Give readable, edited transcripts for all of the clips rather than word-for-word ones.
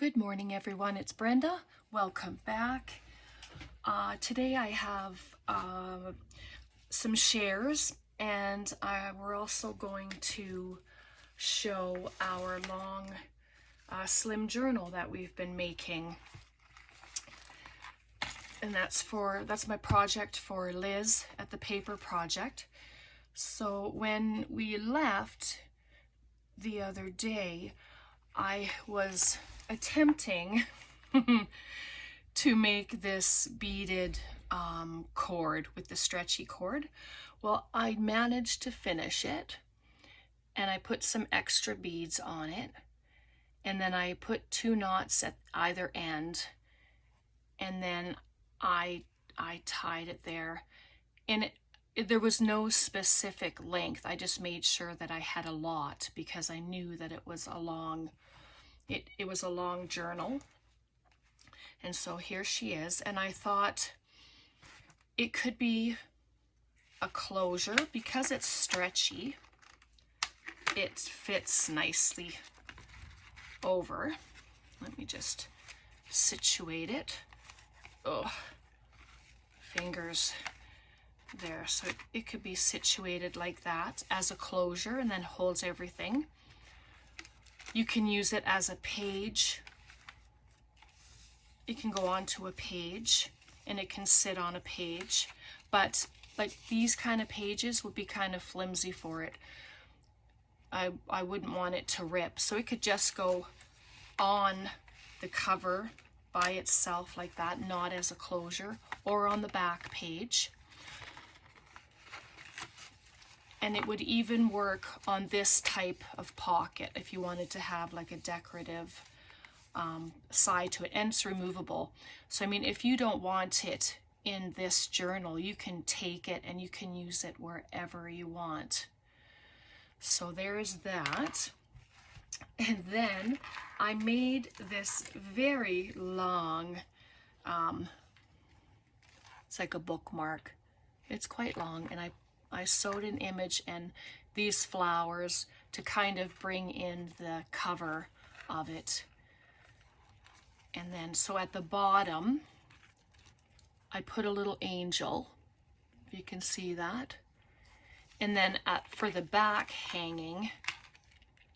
Good morning, everyone. It's Brenda. Welcome back. Today I have some shares, and we're also going to show our long slim journal that we've been making. And that's my project for Liz at the paper project. So when we left the other day, I was attempting to make this beaded cord with the stretchy cord. Well, I managed to finish it, and I put some extra beads on it, and then I put 2 knots at either end, and then I tied it there. And there was no specific length. I just made sure that I had a lot because I knew that it was a long journal. And so here she is, and I thought it could be a closure because it's stretchy. It fits nicely over. Let me just situate it. Oh, fingers there. So it could be situated like that as a closure and then holds everything. You can use it as a page. It can go onto a page and it can sit on a page, but like these kind of pages would be kind of flimsy for it. I wouldn't want it to rip, so it could just go on the cover by itself like that, not as a closure, or on the back page. And it would even work on this type of pocket if you wanted to have like a decorative side to it, and it's removable. So I mean, if you don't want it in this journal, you can take it and you can use it wherever you want. So there's that. And then I made this very long, it's like a bookmark. It's quite long, and I sewed an image and these flowers to kind of bring in the cover of it. And then, so at the bottom, I put a little angel, if you can see that. And then for the back hanging,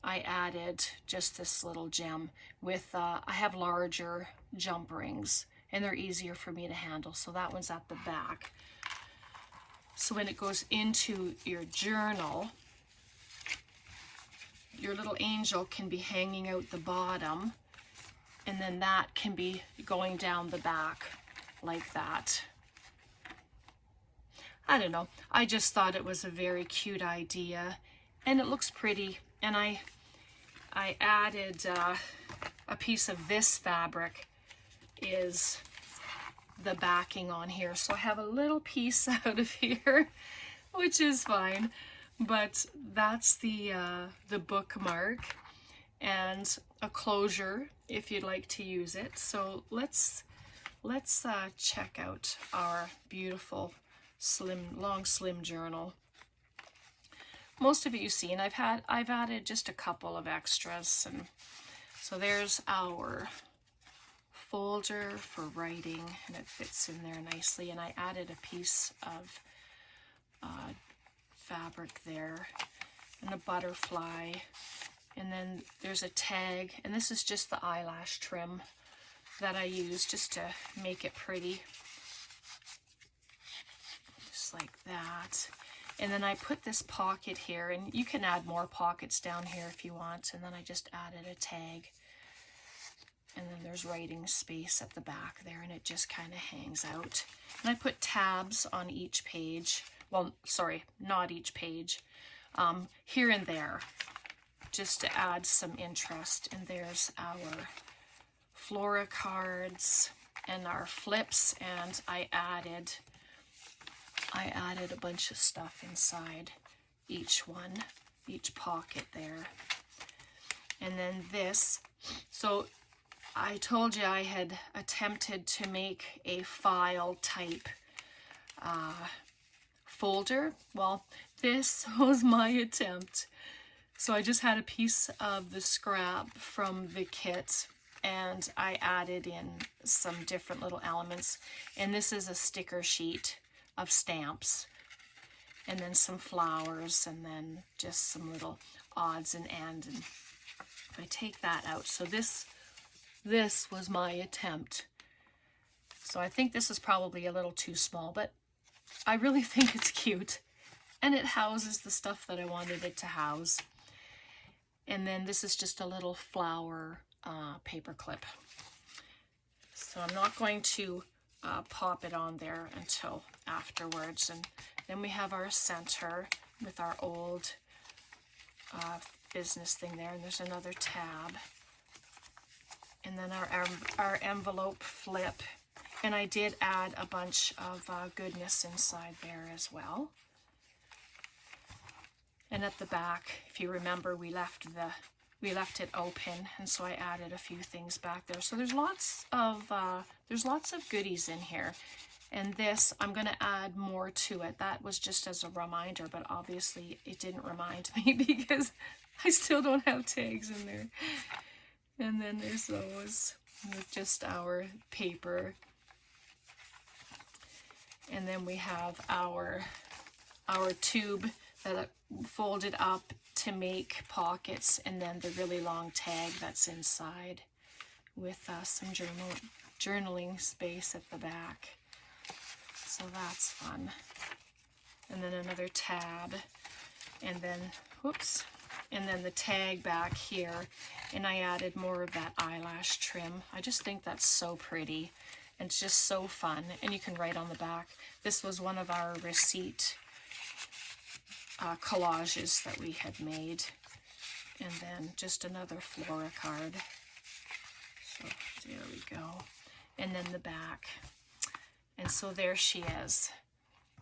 I added just this little gem with, I have larger jump rings, and they're easier for me to handle. So that one's at the back. So when it goes into your journal, your little angel can be hanging out the bottom, and then that can be going down the back like that. I don't know. I just thought it was a very cute idea, and it looks pretty. And I added a piece of this fabric is the backing on here. So I have a little piece out of here, which is fine. But that's the bookmark and a closure if you'd like to use it. So let's check out our beautiful long slim journal. Most of it you've seen. I've added just a couple of extras, and so there's our folder for writing, and it fits in there nicely. And I added a piece of fabric there, and a butterfly, and then there's a tag, and this is just the eyelash trim that I use just to make it pretty, just like that. And then I put this pocket here, and you can add more pockets down here if you want. And then I just added a tag, and then there's writing space at the back there, and it just kind of hangs out. And I put tabs on each page. Well, sorry, not each page, here and there, just to add some interest. And there's our Flora cards and our flips, and I added a bunch of stuff inside each one, each pocket there. And then this, so I told you I had attempted to make a file type folder. Well, this was my attempt. So I just had a piece of the scrap from the kit, and I added in some different little elements. And this is a sticker sheet of stamps, and then some flowers, and then just some little odds and ends. And if I take that out, so this was my attempt. So I think this is probably a little too small, but I really think it's cute. And it houses the stuff that I wanted it to house. And then this is just a little flower paper clip. So I'm not going to pop it on there until afterwards. And then we have our center with our old business thing there. And there's another tab. And then our envelope flip. And I did add a bunch of goodness inside there as well. And at the back, if you remember, we left it open, and so I added a few things back there. So there's lots of goodies in here. And this, I'm going to add more to it. That was just as a reminder, but obviously it didn't remind me because I still don't have tags in there. And then there's those with just our paper. And then we have our tube that folded up to make pockets, and then the really long tag that's inside with some journaling space at the back. So that's fun. And then another tab, and then, whoops, and then the tag back here, and I added more of that eyelash trim. I just think that's so pretty. It's just so fun, and you can write on the back. This was one of our receipt collages that we had made. And then just another flora card. So there we go. And then the back. And so there she is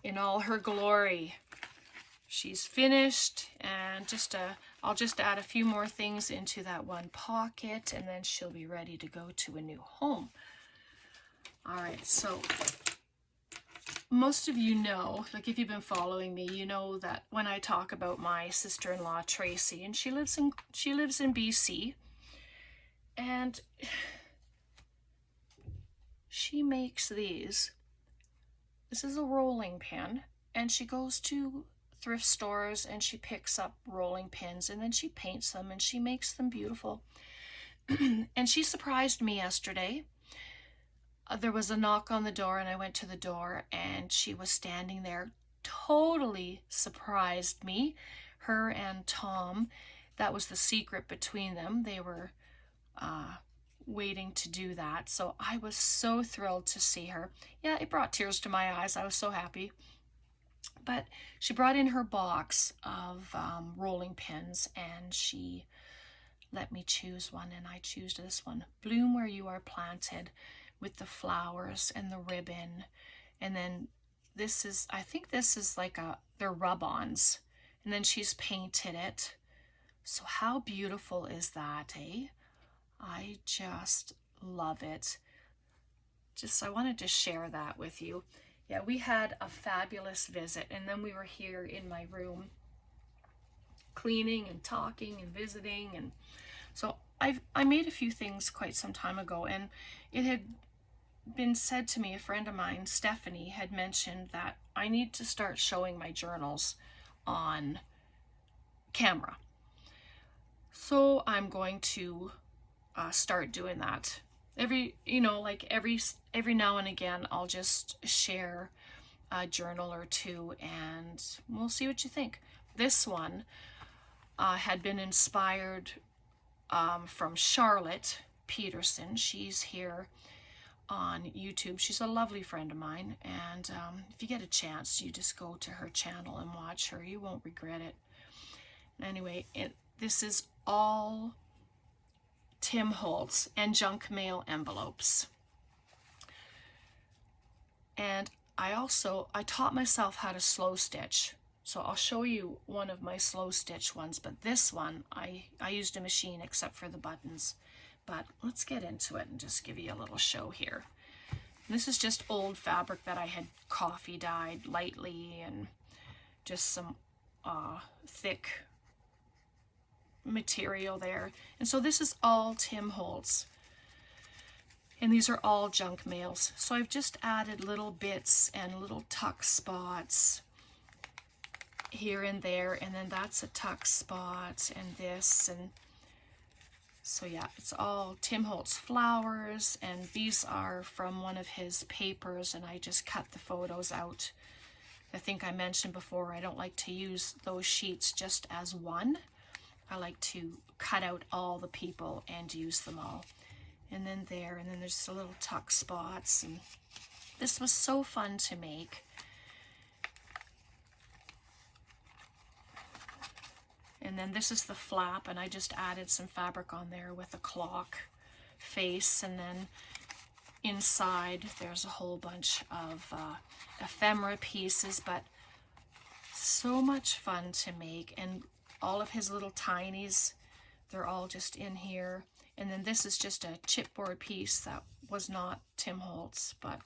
in all her glory. She's finished, and I'll just add a few more things into that one pocket, and then she'll be ready to go to a new home. All right, so most of you know, like if you've been following me, you know that when I talk about my sister-in-law Tracy, and she lives in BC, and she makes these. This is a rolling pin, and she goes to thrift stores and she picks up rolling pins, and then she paints them and she makes them beautiful. And she surprised me yesterday. There was a knock on the door, and I went to the door, and she was standing there, totally surprised me. Her and Tom, that was the secret between them. They were waiting to do that. So I was so thrilled to see her. Yeah, it brought tears to my eyes. I was so happy. But she brought in her box of rolling pins, and she let me choose one, and I chose this one. Bloom Where You Are Planted, with the flowers and the ribbon. And then this is, I think this is like they're rub-ons. And then she's painted it. So how beautiful is that, eh? I just love it. I wanted to share that with you. Yeah, we had a fabulous visit, and then we were here in my room cleaning and talking and visiting. And so I made a few things quite some time ago, and it had been said to me, a friend of mine, Stephanie, had mentioned that I need to start showing my journals on camera. So I'm going to start doing that. Every now and again, I'll just share a journal or two, and we'll see what you think. This one had been inspired from Charlotte Peterson. She's here on YouTube. She's a lovely friend of mine, and if you get a chance, you just go to her channel and watch her. You won't regret it. Anyway, this is all Tim Holtz and junk mail envelopes. And I taught myself how to slow stitch. So I'll show you one of my slow stitch ones, but this one, I used a machine except for the buttons. But let's get into it and just give you a little show here. This is just old fabric that I had coffee dyed lightly, and just some thick material there. And so this is all Tim Holtz. And these are all junk mails. So I've just added little bits and little tuck spots here and there, and then that's a tuck spot, and this, and so yeah, it's all Tim Holtz flowers, and these are from one of his papers, and I just cut the photos out. I think I mentioned before, I don't like to use those sheets just as one. I like to cut out all the people and use them all. And then there, and then there's the little tuck spots, and this was so fun to make. And then this is the flap, and I just added some fabric on there with a clock face, and then inside there's a whole bunch of ephemera pieces, but so much fun to make. And all of his little tinies, they're all just in here. And then this is just a chipboard piece that was not Tim Holtz, but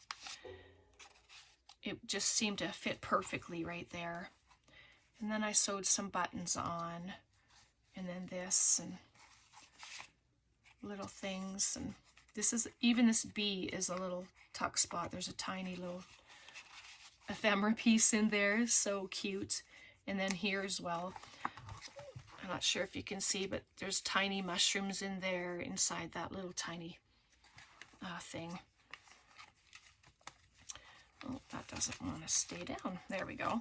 it just seemed to fit perfectly right there. And then I sewed some buttons on, and then this, and little things. And this is, even this bee is a little tuck spot. There's a tiny little ephemera piece in there, so cute. And then here as well, I'm not sure if you can see, but there's tiny mushrooms in there inside that little tiny thing. Oh, that doesn't want to stay down. There we go.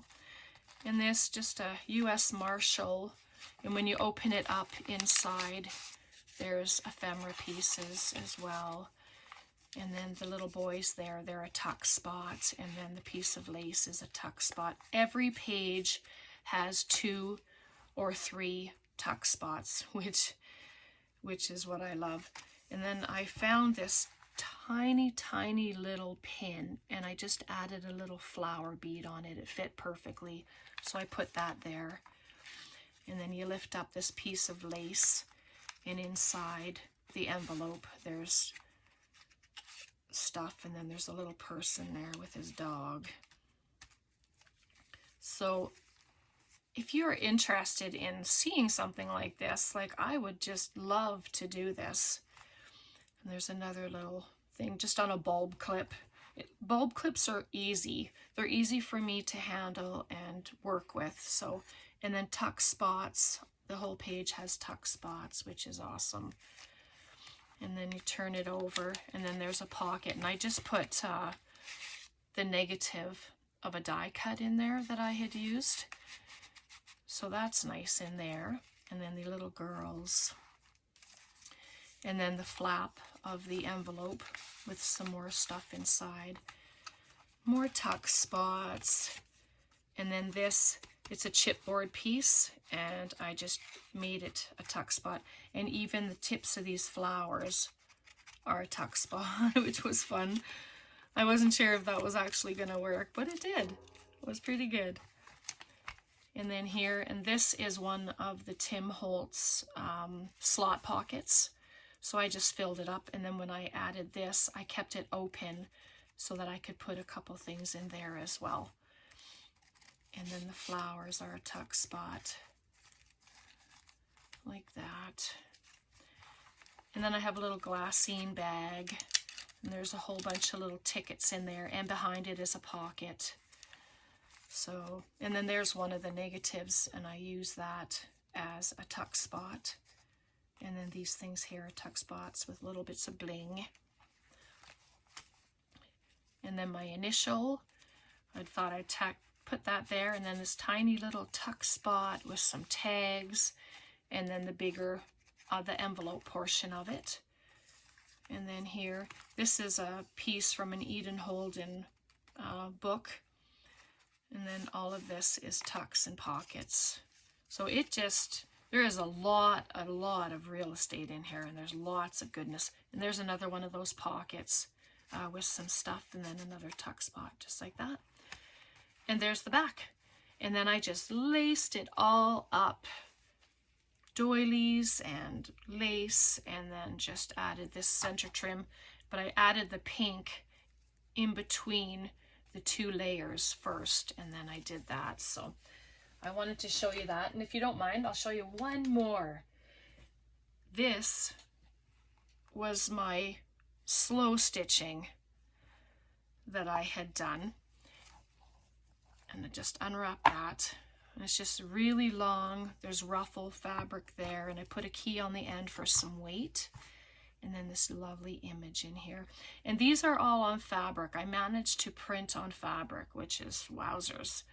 And this, just a U.S. Marshall. And when you open it up inside, there's ephemera pieces as well. And then the little boys there, they're a tuck spot. And then the piece of lace is a tuck spot. Every page has 2 or 3 tuck spots, which is what I love. And then I found this tiny little pin, and I just added a little flower bead on it. It fit perfectly, so I put that there. And then you lift up this piece of lace, and inside the envelope there's stuff, and then there's a little person there with his dog. So if you're interested in seeing something like this, like, I would just love to do this. And there's another little thing just on a bulb clip. Bulb clips are easy. They're easy for me to handle and work with. So, and then tuck spots. The whole page has tuck spots, which is awesome. And then you turn it over, and then there's a pocket. And I just put the negative of a die cut in there that I had used. So that's nice in there. And then the little girls. And then the flap of the envelope with some more stuff inside. More tuck spots. And then this, it's a chipboard piece, and I just made it a tuck spot. And even the tips of these flowers are a tuck spot, which was fun. I wasn't sure if that was actually going to work, but it did. It was pretty good. And then here, and this is one of the Tim Holtz slot pockets. So I just filled it up, and then when I added this, I kept it open so that I could put a couple things in there as well. And then the flowers are a tuck spot, like that. And then I have a little glassine bag, and there's a whole bunch of little tickets in there, and behind it is a pocket. So, and then there's one of the negatives, and I use that as a tuck spot. And then these things here are tuck spots with little bits of bling. And then my initial, I thought I'd put that there, and then this tiny little tuck spot with some tags, and then the bigger, the envelope portion of it. And then here, this is a piece from an Eden Holden book. And then all of this is tucks and pockets. So it just, there is a lot of real estate in here, and there's lots of goodness. And there's another one of those pockets with some stuff, and then another tuck spot, just like that. And there's the back. And then I just laced it all up. Doilies and lace, and then just added this center trim. But I added the pink in between the 2 layers first, and then I did that. So I wanted to show you that. And if you don't mind, I'll show you one more. This was my slow stitching that I had done. And I just unwrap that. And it's just really long. There's ruffle fabric there, and I put a key on the end for some weight. And then this lovely image in here. And these are all on fabric. I managed to print on fabric, which is wowzers.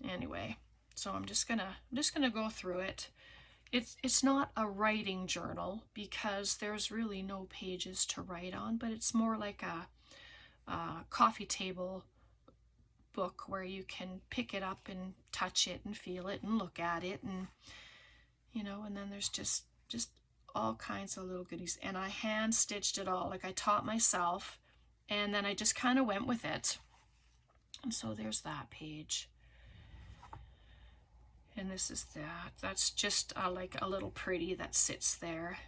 Anyway, so I'm just gonna go through it. It's not a writing journal because there's really no pages to write on, but it's more like a coffee table book where you can pick it up and touch it and feel it and look at it, and you know, and then there's just all kinds of little goodies. And I hand stitched it all, like I taught myself, and then I just kind of went with it. And so there's that page. And this is that. That's just like a little pretty that sits there.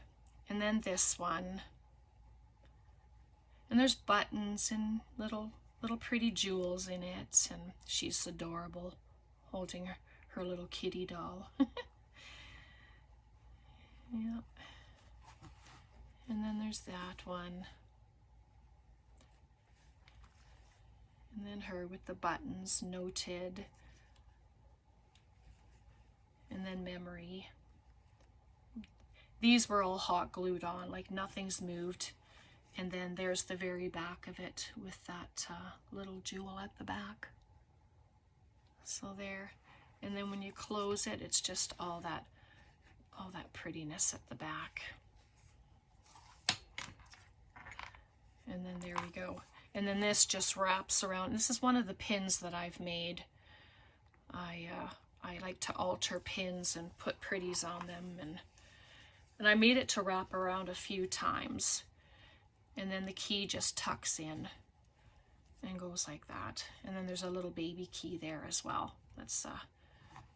And then this one. And there's buttons and little pretty jewels in it. And she's adorable, holding her little kitty doll. Yep. And then there's that one. And then her with the buttons noted. And then memory. These were all hot glued on, like nothing's moved. And then there's the very back of it with that little jewel at the back. So there. And then when you close it, it's just all that prettiness at the back. And then there we go. And then this just wraps around. This is one of the pins that I've made. I like to alter pins and put pretties on them, and I made it to wrap around a few times. And then the key just tucks in and goes like that. And then there's a little baby key there as well that's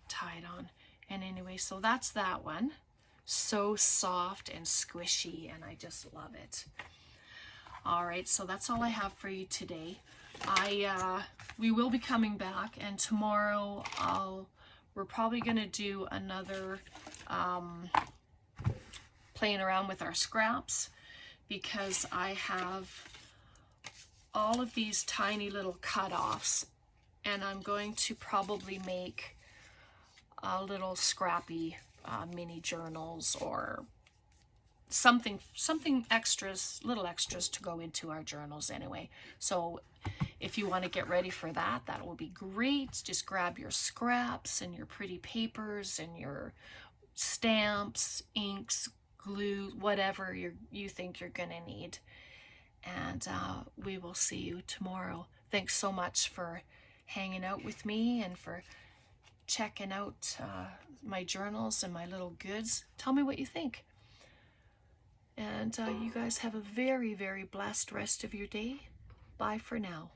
tied on. And anyway, so that's that one. So soft and squishy, and I just love it. All right, so that's all I have for you today. We will be coming back, and tomorrow we're probably going to do another playing around with our scraps, because I have all of these tiny little cut-offs, and I'm going to probably make little scrappy mini journals or something extras, little extras to go into our journals anyway. So if you want to get ready for that, that will be great. Just grab your scraps and your pretty papers and your stamps, inks, glue, whatever you think you're gonna need. And we will see you tomorrow. Thanks so much for hanging out with me and for checking out my journals and my little goods. Tell me what you think. And you guys have a very, very blessed rest of your day. Bye for now.